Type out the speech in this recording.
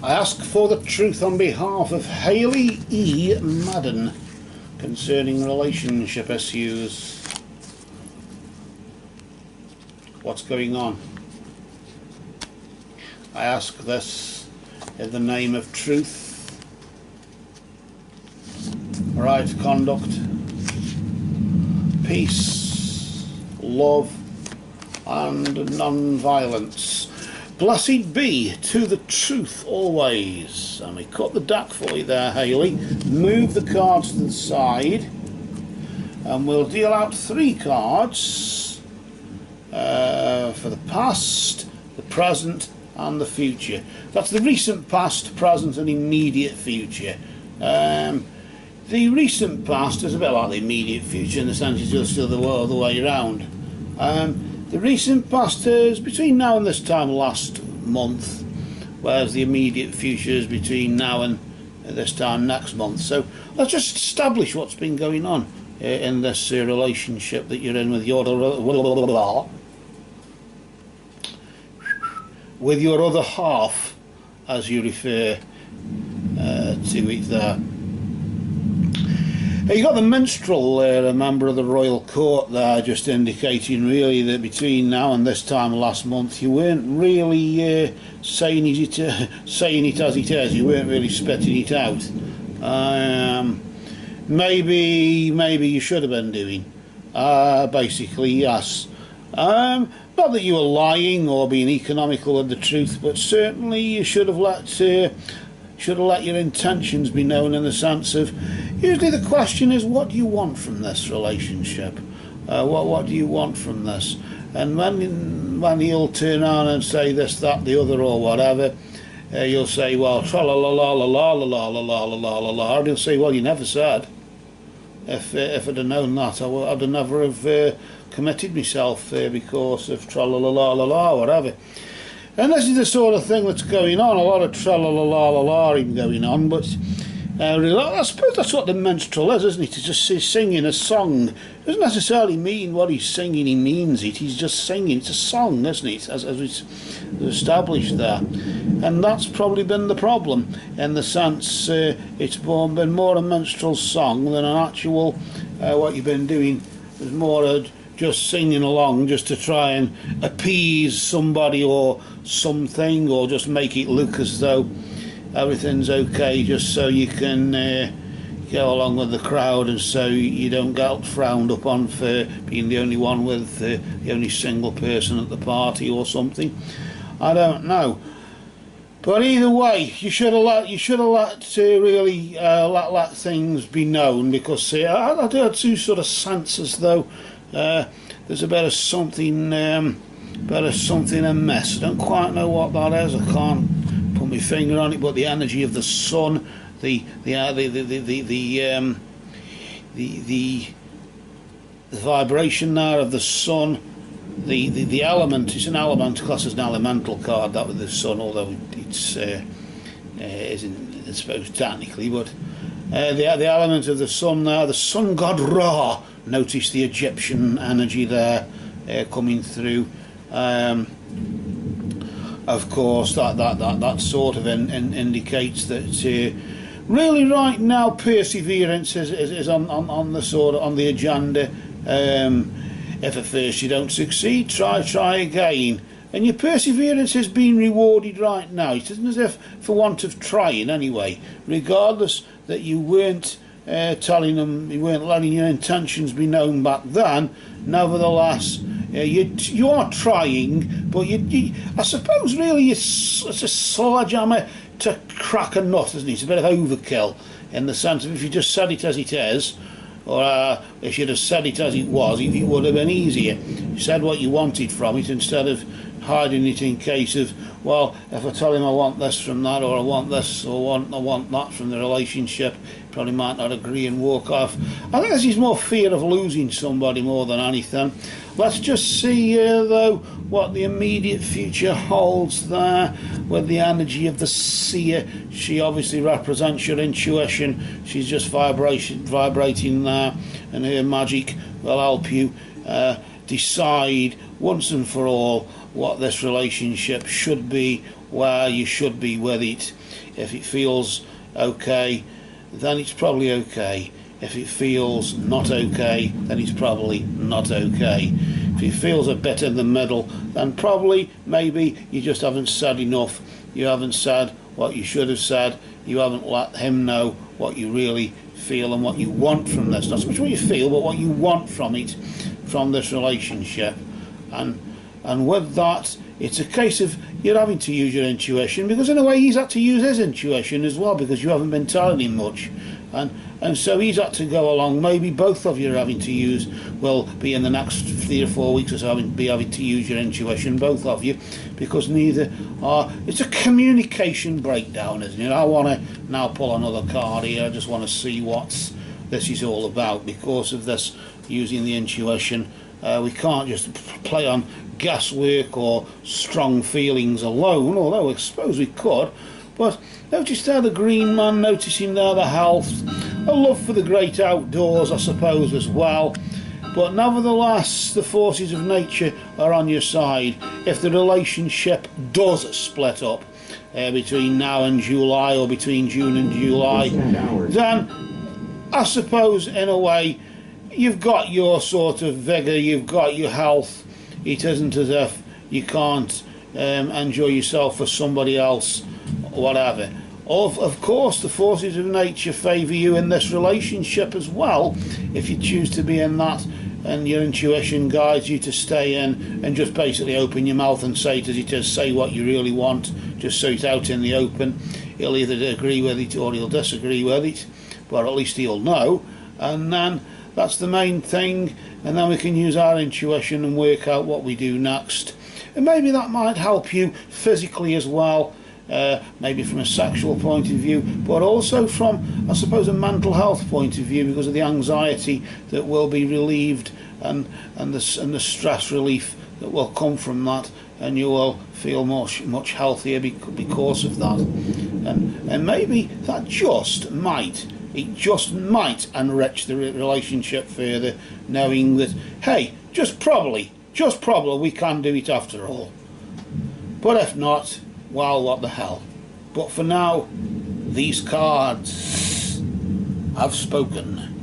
I ask for the truth on behalf of Hayley E. Madden concerning relationship issues. What's going on? I ask this in the name of truth, right conduct, peace, love and non-violence. Blessed be to the truth always. And we cut the deck for you there, Hayley. Move the cards to the side and we'll deal out 3 cards for the past, the present and the future. That's the recent past, present and immediate future. The recent past is a bit like the immediate future in the sense it's just the other way around. The recent past is between now and this time last month, whereas the immediate future is between now and this time next month. So let's just establish what's been going on in this relationship that you're in with your other half, as you refer to it there. You got the minstrel there, a member of the royal court there, just indicating really that between now and this time last month you weren't really saying it as it is. You weren't really spitting it out. Maybe you should have been doing. Basically, yes. Not that you were lying or being economical with the truth, but certainly you should have let your intentions be known, in the sense of, usually the question is, what do you want from this relationship? What do you want from this? And when he'll turn around and say this, that, the other, or whatever, you'll say, well, tra la la la la la la la la la la la la, and he'll say, well, you never said. If I'd have known that, I'd have never have committed myself because of tra la la la la la, whatever. And this is the sort of thing that's going on, a lot of tra-la-la-la-la-la-ing going on, but I suppose that's what the minstrel is, isn't it? He's just singing a song. It doesn't necessarily mean what he's singing, he means it. He's just singing. It's a song, isn't it, as it's established there. And that's probably been the problem, in the sense it's been more a minstrel song than an actual, what you've been doing is more just singing along just to try and appease somebody or something, or just make it look as though everything's okay, just so you can go along with the crowd, and so you don't get frowned upon for being the only one with the only single person at the party or something. I don't know, but either way, you should have let really let things be known, because I do sort of sense as though there's a bit of something amiss. I don't quite know what that is. I can't put my finger on it, but the energy of the sun, the vibration there of the sun, the element. It's an element, class as an elemental card, that with the sun, although it's isn't, I suppose, technically, but the element of the sun there, the sun god Ra. Notice the Egyptian energy there coming through. Of course, that sort of indicates that really right now perseverance is on the agenda. If at first you don't succeed, try again. And your perseverance is being rewarded right now. It isn't as if, for want of trying anyway, regardless that you weren't telling them, you weren't letting your intentions be known back then. Nevertheless, you are trying, but I suppose really it's a sledgehammer to crack a nut, isn't it? It's a bit of overkill, in the sense of, if you just said it as it is, or if you'd have said it as it was, it would have been easier. You said what you wanted from it, instead of hiding it in case of, well, if I tell him I want this from that, or I want this, or I want that from the relationship, probably might not agree and walk off. I think this is more fear of losing somebody more than anything. Let's just see though what the immediate future holds there with the energy of the seer. She obviously represents your intuition. She's just vibrating there, and her magic will help you decide once and for all what this relationship should be, where you should be with it. If it feels okay, then it's probably okay. If it feels not okay, then it's probably not okay. If it feels a bit in the middle, then probably, maybe, you just haven't said enough. You haven't said what you should have said. You haven't let him know what you really feel and what you want from this. Not so much what you feel, but what you want from it, from this relationship. And with that, it's a case of you're having to use your intuition, because in a way he's had to use his intuition as well, because you haven't been telling him much. And so he's had to go along. Maybe both of you are having to use, will be in the next 3 or 4 weeks or so, having to use your intuition, both of you, because neither are. It's a communication breakdown, isn't it? I want to now pull another card here. I just want to see what this is all about. Because of this, using the intuition, we can't just play on guesswork or strong feelings alone, although I suppose we could. But notice there the green man, noticing there the health, a love for the great outdoors, I suppose, as well. But nevertheless, the forces of nature are on your side. If the relationship does split up between now and July, or between June and July, then I suppose in a way you've got your sort of vigour, you've got your health. It isn't as if you can't enjoy yourself for somebody else, whatever. Of course, the forces of nature favour you in this relationship as well, if you choose to be in that, and your intuition guides you to stay in and just basically open your mouth and say it as it is, say what you really want, just say it out in the open. He'll either agree with it or he'll disagree with it, but at least he'll know. And then that's the main thing, and then we can use our intuition and work out what we do next. And maybe that might help you physically as well, maybe from a sexual point of view, but also from, I suppose, a mental health point of view, because of the anxiety that will be relieved, and the stress relief that will come from that, and you will feel much healthier because of that. And maybe that just might enrich the relationship further, knowing that, hey, just probably we can do it after all. But if not, well, what the hell. But for now, these cards have spoken.